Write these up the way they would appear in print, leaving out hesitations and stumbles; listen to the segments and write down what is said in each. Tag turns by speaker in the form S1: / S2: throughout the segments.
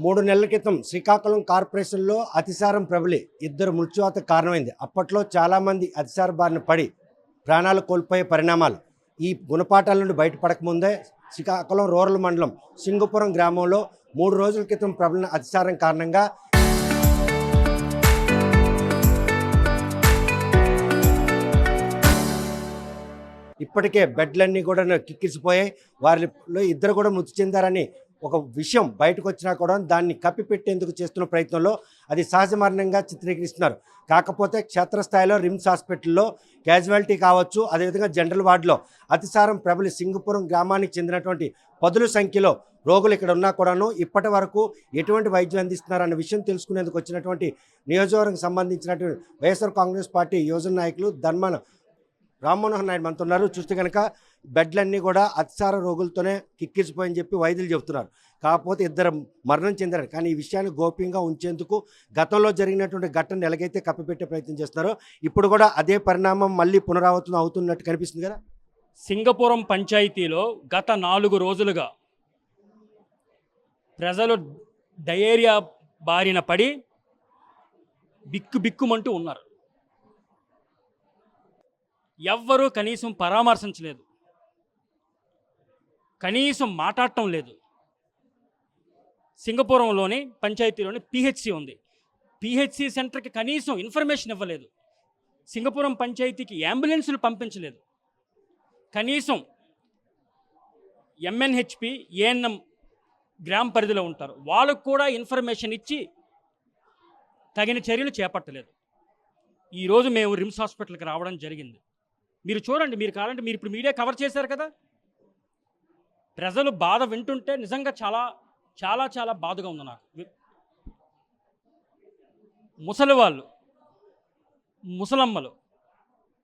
S1: 3 నెలల క్రితం శ్రీకాకుళం కార్పొరేషన్లో అతిసారం ప్రబలి ఇద్దరు మృత్యువాతకు కారణమైంది. అప్పట్లో చాలామంది అతిసార బారిన పడి ప్రాణాలు కోల్పోయే పరిణామాలు. ఈ గుణపాఠాల నుండి బయటపడకముందే శ్రీకాకుళం రూరల్ మండలం సింగపురం గ్రామంలో 3 రోజుల క్రితం ప్రబలిన అతిసారం కారణంగా ఇప్పటికే బెడ్లన్నీ కూడా కిక్కిరిసిపోయాయి. వారిలో ఇద్దరు కూడా మృతి చెందారని ఒక విషయం బయటకు వచ్చినా కూడా దాన్ని కప్పిపెట్టేందుకు చేస్తున్న ప్రయత్నంలో అది సహజ మరణంగా చిత్రీకరిస్తున్నారు. కాకపోతే క్షేత్రస్థాయిలో రిమ్స్ హాస్పిటల్లో క్యాజువాలిటీ కావచ్చు, అదేవిధంగా జనరల్ వార్డులో అతిసారం ప్రబలి సింగపురం గ్రామానికి చెందినటువంటి పదుల సంఖ్యలో రోగులు ఇక్కడ ఉన్నా కూడాను ఇప్పటి వరకు ఎటువంటి వైద్యం అందిస్తున్నారన్న విషయం తెలుసుకునేందుకు వచ్చినటువంటి నియోజకవర్గం సంబంధించినటువంటి వైఎస్ఆర్ కాంగ్రెస్ పార్టీ యువజన నాయకులు ధర్మాన రామ్మోహన్ నాయుడు మనతో ఉన్నారు. చూస్తే కనుక బెడ్లన్నీ కూడా అతిసార రోగులతోనే కిక్కిరిసిపోయని చెప్పి వైద్యులు చెబుతున్నారు. కాకపోతే ఇద్దరు మరణం చెందారు. కానీ ఈ విషయాన్ని గోప్యంగా ఉంచేందుకు గతంలో జరిగినటువంటి ఘటన ఎలాగైతే కప్పిపెట్టే ప్రయత్నం చేస్తున్నారో ఇప్పుడు కూడా అదే పరిణామం మళ్ళీ పునరావృతం అవుతున్నట్టు కనిపిస్తుంది కదా.
S2: సింగపురం పంచాయతీలో గత 4 రోజులుగా ప్రజలు డయేరియా బారిన పడి బిక్కుమంటూ ఉన్నారు. ఎవ్వరూ కనీసం పరామర్శించలేదు, కనీసం మాట్లాడటం లేదు. సింగపురంలోని పంచాయతీలోని పిహెచ్సి ఉంది. పిహెచ్సి సెంటర్కి కనీసం ఇన్ఫర్మేషన్ ఇవ్వలేదు. సింగపురం పంచాయతీకి అంబులెన్సులు పంపించలేదు. కనీసం ఎంఎన్హెచ్పి ఏఎన్ఎం గ్రామ పరిధిలో ఉంటారు, వాళ్ళకు కూడా ఇన్ఫర్మేషన్ ఇచ్చి తగిన చర్యలు చేపట్టలేదు. ఈరోజు మేము రిమ్స్ హాస్పిటల్కి రావడం జరిగింది. మీరు చూడండి, మీరు కావాలంటే మీరు ఇప్పుడు మీడియా కవర్ చేశారు కదా. ప్రజలు బాధ వింటుంటే నిజంగా చాలా చాలా చాలా బాధగా ఉంది నాకు. ముసలివాళ్ళు, ముసలమ్మలు,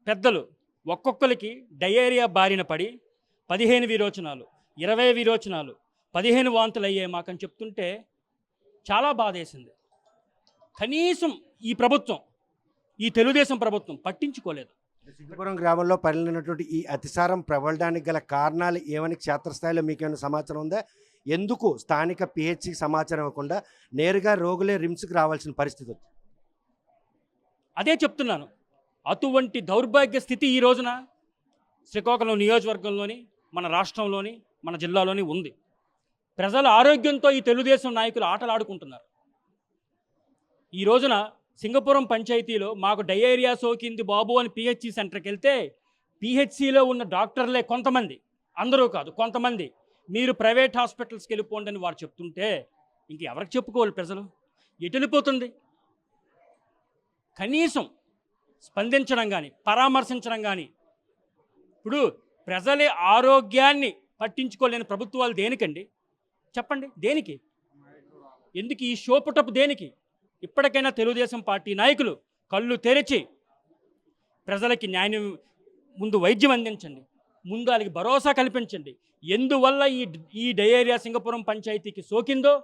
S2: పెద్దలు ఒక్కొక్కరికి డయేరియా బారిన పడి 15 విరోచనాలు, 20 విరోచనాలు, 15 వాంతులు అయ్యే మాకని చెప్తుంటే చాలా బాధేసింది. కనీసం ఈ ప్రభుత్వం, ఈ తెలుగుదేశం ప్రభుత్వం పట్టించుకోలేదు.
S1: సింగపురం గ్రామంలో పరిలినటువంటి ఈ అతిసారం ప్రబలడానికి గల కారణాలు ఏమని క్షేత్రస్థాయిలో మీకు ఏమైనా సమాచారం ఉందా? ఎందుకు స్థానిక పిహెచ్సికి సమాచారం ఇవ్వకుండా నేరుగా రోగులే రిమ్స్కి రావాల్సిన పరిస్థితి వచ్చింది?
S2: అదే చెప్తున్నాను. అటువంటి దౌర్భాగ్య స్థితి ఈ రోజున శ్రీకాకుళం నియోజకవర్గంలోని, మన రాష్ట్రంలోని, మన జిల్లాలోని ఉంది. ప్రజల ఆరోగ్యంతో ఈ తెలుగుదేశం నాయకులు ఆటలాడుకుంటున్నారు. ఈ రోజున సింగపురం పంచాయతీలో మాకు డయేరియా సోకింది బాబు అని పిహెచ్సి సెంటర్కి వెళ్తే పిహెచ్సిలో ఉన్న డాక్టర్లే కొంతమంది, అందరూ కాదు కొంతమంది, మీరు ప్రైవేట్ హాస్పిటల్స్కి వెళ్ళిపోండి అని వారు చెప్తుంటే ఇంక ఎవరికి చెప్పుకోవాలి? ప్రజలు ఎటు వెళ్ళిపోతుంది? కనీసం స్పందించడం కానీ, పరామర్శించడం కానీ. ఇప్పుడు ప్రజలే ఆరోగ్యాన్ని పట్టించుకోలేని ప్రభుత్వాలు దేనికండి? చెప్పండి, దేనికి? ఎందుకు ఈ షోపుటపు దేనికి? ఇప్పటికైనా తెలుగుదేశం పార్టీ నాయకులు కళ్ళు తెరిచి ప్రజలకి న్యాయం, ముందు వైద్యం అందించండి, ముందు వాళ్ళకి భరోసా కల్పించండి. ఎందువల్ల ఈ డయేరియా సింగపురం పంచాయతీకి సోకిందో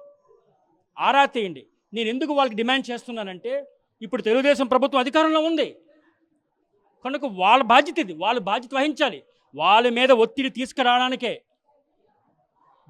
S2: ఆరా తీయండి. నేను ఎందుకు వాళ్ళకి డిమాండ్ చేస్తున్నానంటే, ఇప్పుడు తెలుగుదేశం ప్రభుత్వం అధికారంలో ఉంది కనుక వాళ్ళ బాధ్యత ఇది, వాళ్ళు బాధ్యత వహించాలి. వాళ్ళ మీద ఒత్తిడి తీసుకురావడానికే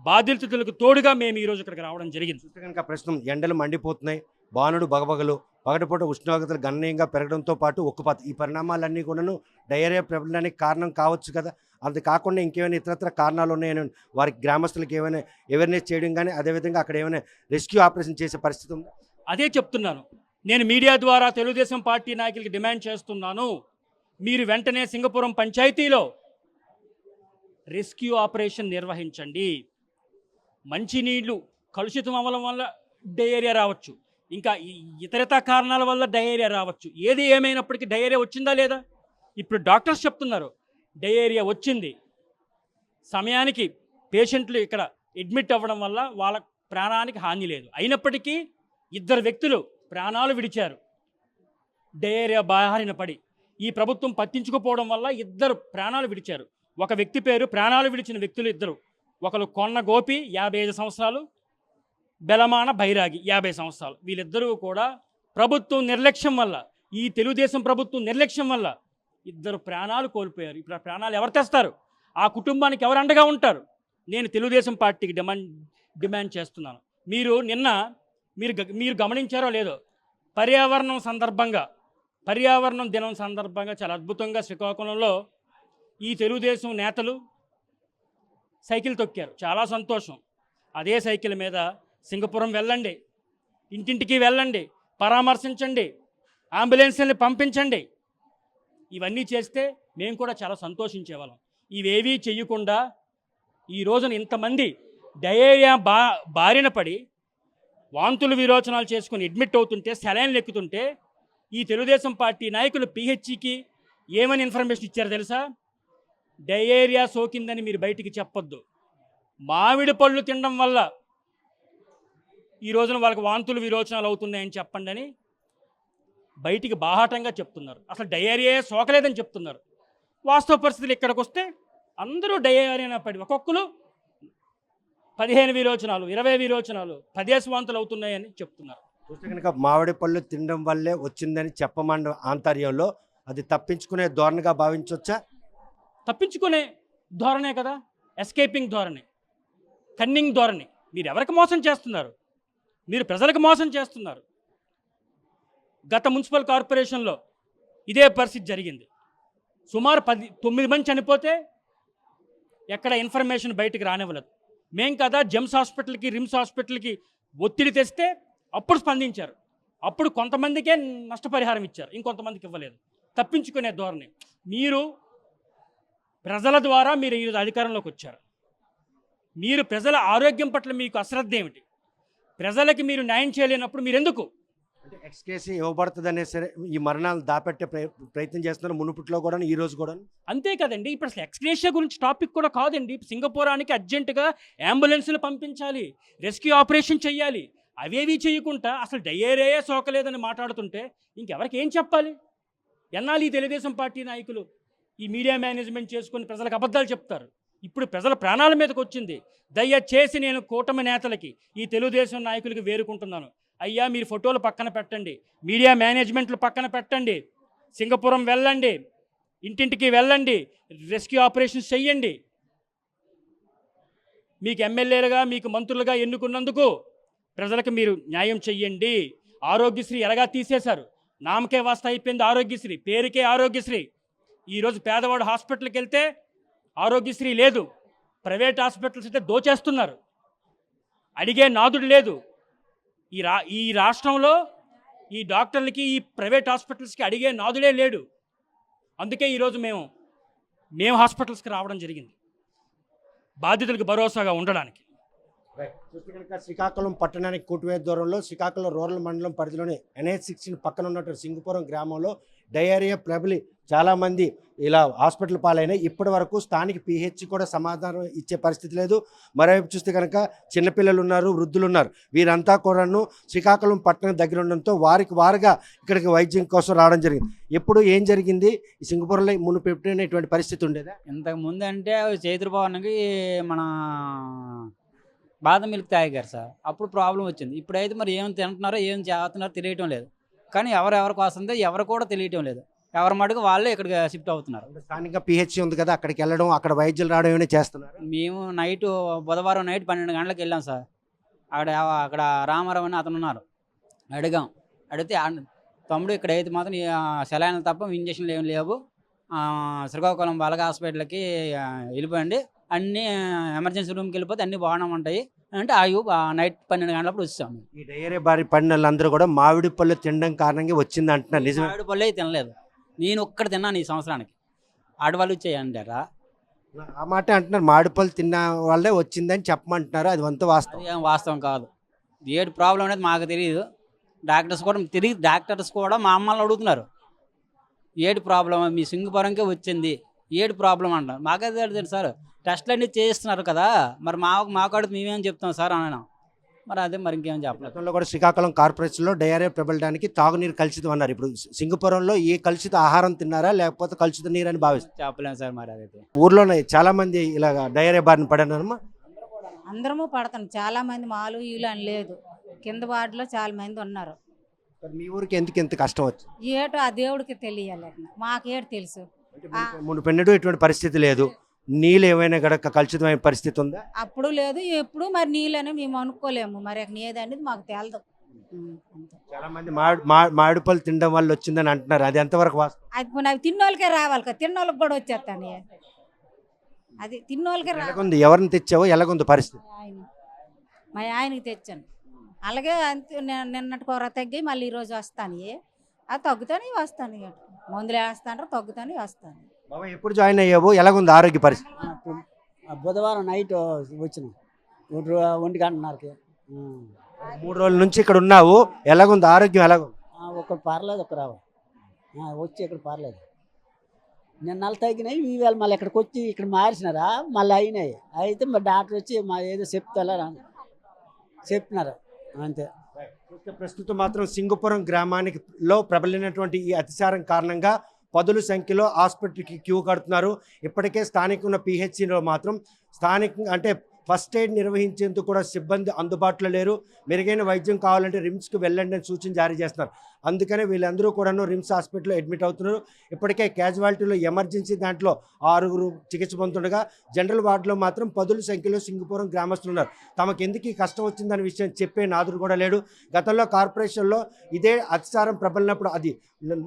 S2: బాధ్యతలకు తోడుగా మేము ఈరోజు ఇక్కడికి రావడం జరిగింది.
S1: చూస్తే కనుక ప్రస్తుతం ఎండలు మండిపోతున్నాయి, బాణుడు బగబగలు, పగటిపూట ఉష్ణోగ్రతలు గణనీయంగా పెరగడంతో పాటు ఉక్కుపాత, ఈ పరిణామాలన్నీ కూడాను డయేరియా ప్రబలడానికి కారణం కావచ్చు కదా. అంతే కాకుండా ఇంకేమైనా ఇతరత్ర కారణాలు ఉన్నాయని వారికి గ్రామస్తులకు ఏమైనా అవేర్నెస్ చేయడం కానీ, అదేవిధంగా అక్కడ ఏమైనా రెస్క్యూ ఆపరేషన్ చేసే పరిస్థితి ఉంది?
S2: అదే చెప్తున్నాను. నేను మీడియా ద్వారా తెలుగుదేశం పార్టీ నాయకులకి డిమాండ్ చేస్తున్నాను, మీరు వెంటనే సింగపురం పంచాయతీలో రెస్క్యూ ఆపరేషన్ నిర్వహించండి. మంచినీళ్ళు కలుషితం అవ్వడం వల్ల డయేరియా రావచ్చు, ఇంకా ఇతరత కారణాల వల్ల డయేరియా రావచ్చు. ఏది ఏమైనప్పటికీ డయేరియా వచ్చిందా లేదా? ఇప్పుడు డాక్టర్స్ చెప్తున్నారు డయేరియా వచ్చింది. సమయానికి పేషెంట్లు ఇక్కడ అడ్మిట్ అవ్వడం వల్ల వాళ్ళ ప్రాణానికి హాని లేదు. అయినప్పటికీ 2 వ్యక్తులు ప్రాణాలు విడిచారు డయేరియా బారిన పడి. ఈ ప్రభుత్వం పట్టించుకోపోవడం వల్ల 2 ప్రాణాలు విడిచారు. ఒక వ్యక్తి పేరు, ప్రాణాలు విడిచిన వ్యక్తులు 2, ఒకరు కొన్న గోపి 55 సంవత్సరాలు, బెలమాన బైరాగి 50 సంవత్సరాలు. వీళ్ళిద్దరూ కూడా ప్రభుత్వం నిర్లక్ష్యం వల్ల, ఈ తెలుగుదేశం ప్రభుత్వం నిర్లక్ష్యం వల్ల 2 ప్రాణాలు కోల్పోయారు. ఇప్పుడు ఆ ప్రాణాలు ఎవరు తెస్తారు? ఆ కుటుంబానికి ఎవరు అండగా ఉంటారు? నేను తెలుగుదేశం పార్టీకి డిమాండ్ చేస్తున్నాను, నిన్న మీరు గమనించారో లేదో, పర్యావరణం దినం సందర్భంగా చాలా అద్భుతంగా శ్రీకాకుళంలో ఈ తెలుగుదేశం నేతలు సైకిల్ తొక్కారు. చాలా సంతోషం. అదే సైకిల్ మీద సింగపురం వెళ్ళండి, ఇంటింటికి వెళ్ళండి, పరామర్శించండి, అంబులెన్స్ని పంపించండి. ఇవన్నీ చేస్తే మేము కూడా చాలా సంతోషించేవాళ్ళం. ఇవేవీ చెయ్యకుండా ఈ రోజున ఇంతమంది డయేరియా బారిన పడి వాంతులు విరోచనాలు చేసుకుని అడ్మిట్ అవుతుంటే, సెలైన్లు ఎక్కుతుంటే ఈ తెలుగుదేశం పార్టీ నాయకులు పిహెచ్సికి ఏమని ఇన్ఫర్మేషన్ ఇచ్చారో తెలుసా? డయేరియా సోకిందని మీరు బయటికి చెప్పొద్దు, మామిడి పళ్ళు తినడం వల్ల ఈ రోజున వాళ్ళకి వాంతులు విరోచనాలు అవుతున్నాయని చెప్పండి అని బయటికి బాహాటంగా చెప్తున్నారు. అసలు డయేరియా సోకలేదని చెప్తున్నారు. వాస్తవ పరిస్థితులు ఇక్కడికి వస్తే అందరూ డయేరియా పడి ఒక్కొక్కరు 15 విరోచనాలు, 20 విరోచనాలు, 10 వాంతులు అవుతున్నాయని చెప్తున్నారు.
S1: చూస్తే కనుక మామిడి పళ్ళు తినడం వల్లే వచ్చిందని చెప్పమన్న ఆంతర్యంలో అది తప్పించుకునే ధోరణిగా భావించవచ్చా?
S2: తప్పించుకునే ధోరణే కదా, ఎస్కేపింగ్ ధోరణి, కన్నింగ్ ధోరణి. మీరు ఎవరికి మోసం చేస్తున్నారు? మీరు ప్రజలకు మోసం చేస్తున్నారు. గత మున్సిపల్ కార్పొరేషన్లో ఇదే పరిస్థితి జరిగింది. సుమారు 9 మంది చనిపోతే ఎక్కడ ఇన్ఫర్మేషన్ బయటకు రానివ్వలేదు. మేం కదా జెమ్స్ హాస్పిటల్కి, రిమ్స్ హాస్పిటల్కి ఒత్తిడి తెస్తే అప్పుడు స్పందించారు. అప్పుడు కొంతమందికే నష్టపరిహారం ఇచ్చారు, ఇంకొంతమందికి ఇవ్వలేదు. తప్పించుకునే ధోరణి. మీరు ప్రజల ద్వారా మీరు ఈరోజు అధికారంలోకి వచ్చారు. మీరు ప్రజల ఆరోగ్యం పట్ల మీకు అశ్రద్ధ ఏమిటి? ప్రజలకి మీరు న్యాయం చేయలేనప్పుడు మీరు ఎందుకు?
S1: అంటే ఎక్స్కేసీ ఇవ్వబడుతుందనే సరే ఈ మరణాలు దాపెట్టే ప్రయత్నం చేస్తున్నారు, మునుపట్లో కూడా, ఈ రోజు కూడా.
S2: అంతే కదండి. ఇప్పుడు అసలు ఎక్స్గ్రేషియా గురించి టాపిక్ కూడా కాదండి. సింగపూరానికి అర్జెంటుగా అంబులెన్సులు పంపించాలి, రెస్క్యూ ఆపరేషన్ చేయాలి. అవేవి చేయకుండా అసలు డయేరియా సోకలేదని మాట్లాడుతుంటే ఇంకెవరికి ఏం చెప్పాలి? ఎన్నాళ్ళు ఈ తెలుగుదేశం పార్టీ నాయకులు ఈ మీడియా మేనేజ్మెంట్ చేసుకొని ప్రజలకు అబద్ధాలు చెప్తారు? ఇప్పుడు ప్రజల ప్రాణాల మీదకి వచ్చింది. దయచేసి నేను కూటమి నేతలకి, ఈ తెలుగుదేశం నాయకులకి వేరుకుంటున్నాను. అయ్యా, మీరు ఫోటోలు పక్కన పెట్టండి, మీడియా మేనేజ్మెంట్లు పక్కన పెట్టండి, సింగపురం వెళ్ళండి, ఇంటింటికి వెళ్ళండి, రెస్క్యూ ఆపరేషన్స్ చెయ్యండి. మీకు ఎమ్మెల్యేలుగా, మీకు మంత్రులుగా ఎన్నుకున్నందుకు ప్రజలకు మీరు న్యాయం చెయ్యండి. ఆరోగ్యశ్రీ ఎలాగా తీసేశారు? నామకే వాస్త అయిపోయింది ఆరోగ్యశ్రీ, పేరుకే ఆరోగ్యశ్రీ. ఈరోజు పేదవాడు హాస్పిటల్కి వెళ్తే ఆరోగ్యశ్రీ లేదు, ప్రైవేట్ హాస్పిటల్స్ అయితే దోచేస్తున్నారు, అడిగే నాదుడు లేదు. ఈ రాష్ట్రంలో ఈ డాక్టర్లకి, ఈ ప్రైవేట్ హాస్పిటల్స్కి అడిగే నాదుడే లేడు. అందుకే ఈరోజు మేము హాస్పిటల్స్కి రావడం జరిగింది, బాధితులకు భరోసాగా ఉండడానికి.
S1: చూస్తే కనుక శ్రీకాకుళం పట్టణానికి కూటువేద దూరంలో శ్రీకాకుళం రూరల్ మండలం పరిధిలోని NH16 పక్కన ఉన్నటువంటి సింగపురం గ్రామంలో డయేరియా ప్రబలి చాలామంది ఇలా హాస్పిటల్ పాలైన ఇప్పటి వరకు స్థానిక PH కూడా సమాధానం ఇచ్చే పరిస్థితి లేదు. మరోవైపు చూస్తే కనుక చిన్నపిల్లలు ఉన్నారు, వృద్ధులు ఉన్నారు. వీరంతా కూడాను శ్రీకాకుళం పట్టణం దగ్గర ఉండడంతో వారుగా ఇక్కడికి వైద్యం కోసం రావడం జరిగింది. ఎప్పుడు ఏం జరిగింది? ఈ సింగపురంలో మునుపు ఎప్పుడైనా ఇటువంటి పరిస్థితి ఉండేదా?
S3: ఇంతకు ముందు అంటే చైత్రభవన్కి మన బాదం మిల్క్ తాగారు సార్, అప్పుడు ప్రాబ్లం వచ్చింది. ఇప్పుడైతే మరి ఏం తింటున్నారో ఏం చేస్తున్నారో తెలియటం లేదు. కానీ ఎవరికి వస్తుందో ఎవరు కూడా తెలియటం లేదు. ఎవరి మటుకు వాళ్ళే ఇక్కడికి షిఫ్ట్ అవుతున్నారు.
S1: స్థానిక PH ఉంది కదా, అక్కడికి వెళ్ళడం, అక్కడ వైద్యులు రావడం ఏమైనా చేస్తున్నారు?
S3: మేము బుధవారం నైట్ 12 గంటలకు వెళ్ళాం సార్. అక్కడ రామారావు అని అతను ఉన్నారు, అడిగితే తమ్ముడు ఇక్కడైతే మాత్రం సెలైన్లు తప్ప ఇంజక్షన్లు ఏమి లేవు, శ్రీకాకుళం బాలక హాస్పిటల్కి వెళ్ళిపోయండి, అన్నీ ఎమర్జెన్సీ రూమ్కి వెళ్ళిపోతే అన్నీ బాగానే ఉంటాయి అంటే నైట్ 12 గంటలప్పుడు వచ్చాము.
S1: ఈ డయేరియా బారి పడిన వాళ్ళందరూ కూడా మామిడి పళ్ళు తినడం కారణంగా వచ్చింది అంటున్నారు, నిజమే?
S3: మామిడి పళ్ళే తినలేదు, నేను ఒక్కటి తిన్నాను ఈ సంవత్సరానికి. ఆడవాళ్ళు వచ్చాయంటారా?
S1: ఆ మాట అంటున్నారు, మామిడి పళ్ళు తిన్న వాళ్ళే వచ్చిందని చెప్పమంటున్నారు. అది అంత వాస్తవం?
S3: అది ఏం వాస్తవం కాదు. ఏడు ప్రాబ్లం అనేది మాకు తెలియదు. డాక్టర్స్ కూడా మా అమ్మల్ని అడుగుతున్నారు, ఏడు ప్రాబ్లం మీ సింగపురంకే వచ్చింది, ఏడు ప్రాబ్లం అంటారు. మాకైతే తెలుసు సార్, టెస్ట్లు అన్నీ చేయిస్తున్నారు కదా, మరి మాకు అడుగు మేమేం చెప్తాం సార్ అన్నాను. మరి అదే మరి ఇంకేం చెప్పలేదు.
S1: గతంలో కూడా శ్రీకాకుళం కార్పొరేషన్లో డయేరియా ప్రబలడానికి తాగునీరు కలుషితం అన్నారు. ఇప్పుడు సింగపురంలో ఏ కలుషిత ఆహారం తిన్నారా లేకపోతే కలుషిత నీరు అని భావిస్తారు?
S3: చెప్పలేము సార్. మరి అదైతే
S1: ఊర్లోనే చాలా మంది ఇలా డయేరియా బారిన పడినారమ్మా.
S4: అందరము పడతాం, చాలా మంది మాలు వీలు అని లేదు, కింద వార్డులో చాలా మంది ఉన్నారు.
S1: మీ ఊరికి ఎందుకు ఎంత కష్టం వచ్చింది?
S4: ఏటో ఆ దేవుడికి తెలియాలి, మాకేడు తెలుసు.
S1: మునుపెన్నడూ ఇటువంటి పరిస్థితి లేదు, నీళ్ళు ఏమైనా గడక కలుషితమైన పరిస్థితి ఉందా?
S4: అప్పుడు లేదు ఎప్పుడు మరి నీళ్ళని మేము అనుకోలేము మరి ఏదనేది మాకు తెలదు. అంతే.
S1: చాలా మంది మామిడి పళ్ళు తినడం వల్ల వచ్చిందని అంటున్నారు, అది ఎంతవరకు వాస్తవం?
S4: అది నాకు తిన్నోళ్ళకే రావాలి కదా, తిన్నోళ్ళకి కూడా వచ్చేస్తాను. అది తిన్నోళ్ళకే రావాలి.
S1: ఎలాగుంది, ఎవరిని తెచ్చావో ఎలాగుంది పరిస్థితి?
S4: మా ఆయనకి తెచ్చాను. అలాగే అంతే నిన్నటి కూర తగ్గి మళ్ళీ ఈరోజు వస్తాను. అది తగ్గుతానే వస్తాను. మందులు వేస్తాను తగ్గుతానే వస్తాను.
S1: బాబా ఎప్పుడు జాయిన్ అయ్యావు, ఎలాగుంది ఆరోగ్య పరిస్థితి?
S5: బుధవారం నైట్ వచ్చినాం 1:00కి.
S1: 3 రోజుల నుంచి ఇక్కడ ఉన్నావు, ఎలాగుంది ఆరోగ్యం, ఎలాగుంది?
S5: ఒకరు పర్లేదు, ఒకరు రావు వచ్చి ఇక్కడ పర్లేదు. నిన్న నెల తగ్గినాయి, ఈవేళ మళ్ళీ ఇక్కడికి వచ్చి ఇక్కడ మార్చినారా మళ్ళీ అయినాయి. అయితే మరి డాక్టర్ వచ్చి మా ఏదో చెప్తున్నారు అంతే.
S1: ప్రస్తుతం మాత్రం సింగపురం గ్రామానికి ప్రబలినటువంటి ఈ అతిసారం కారణంగా పదుల సంఖ్యలో హాస్పిటల్కి క్యూ కడుతున్నారు. ఇప్పటికే స్థానిక ఉన్న పిహెచ్సిలో మాత్రం స్థానికంగా అంటే ఫస్ట్ ఎయిడ్ నిర్వహించేందుకు కూడా సిబ్బంది అందుబాటులో లేరు. మెరుగైన వైద్యం కావాలంటే రిమ్స్కి వెళ్ళండి అని సూచన జారీ చేస్తున్నారు. అందుకనే వీళ్ళందరూ కూడాను రిమ్స్ హాస్పిటల్లో అడ్మిట్ అవుతున్నారు. ఇప్పటికే క్యాజువాలిటీలో ఎమర్జెన్సీ దాంట్లో 6 చికిత్స పొందుతుండగా జనరల్ వార్డులో మాత్రం పదుల సంఖ్యలో సింగపురం గ్రామస్తులు ఉన్నారు. తమకు ఎందుకు ఈ కష్టం వచ్చిందనే విషయం చెప్పే నాదుడు కూడా లేడు. గతంలో కార్పొరేషన్లో ఇదే అతిసారం ప్రబలినప్పుడు అది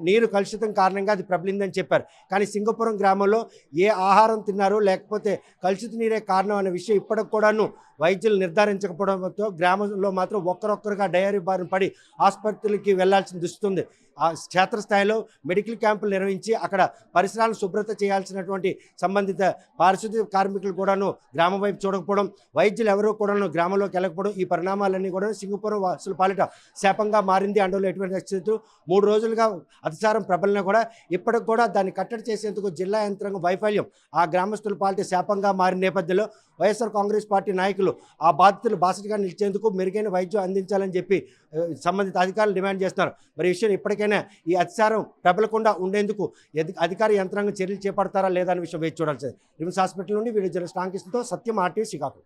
S1: నీరు కలుషితం కారణంగా అది ప్రబలిందని చెప్పారు. కానీ సింగపురం గ్రామంలో ఏ ఆహారం తిన్నారో లేకపోతే కలుషిత నీరే కారణం అనే విషయం ఇప్పటికి కూడాను వైద్యులు నిర్ధారించకపోవడంతో గ్రామంలో మాత్రం ఒక్కరొక్కరుగా డయేరియా బారిన పడి ఆసుపత్రులకి వెళ్లాల్సిన దుస్తుంది. ఆ క్షేత్రస్థాయిలో మెడికల్ క్యాంపులు నిర్వహించి అక్కడ పరిసరాలను శుభ్రత చేయాల్సినటువంటి సంబంధిత పారిశుద్ధ్య కార్మికులు కూడాను గ్రామం వైపు చూడకపోవడం, వైద్యులు ఎవరూ కూడాను గ్రామంలోకి వెళ్ళకపోవడం, ఈ పరిణామాలన్నీ కూడా సింగపురం వాసుల పాలిట శాపంగా మారింది. అందులో ఎటువంటి స్థితి 3 రోజులుగా అతిసారం ప్రబలినా కూడా ఇప్పటికి కూడా దాన్ని కట్టడి చేసేందుకు జిల్లా యంత్రాంగం వైఫల్యం ఆ గ్రామస్తుల పాలిట శాపంగా మారిన నేపథ్యంలో వైఎస్ఆర్ కాంగ్రెస్ పార్టీ నాయకులు ఆ బాధితులు బాసటగా నిలిచేందుకు మెరుగైన వైద్యం అందించాలని చెప్పి సంబంధిత అధికారులు డిమాండ్ చేస్తున్నారు. మరి ఈ విషయం ఇప్పటికైనా ఈ అతిసారం ప్రబలకుండా ఉండేందుకు అధికార యంత్రాంగం చర్యలు చేపడతారా లేదా అనే విషయం వేచి చూడాల్సింది. రిమ్స్ హాస్పిటల్ నుండి వీడియో జర్నలిస్ట్ రామకృష్ణతో సత్యం, RTV శ్రీకాకుళం.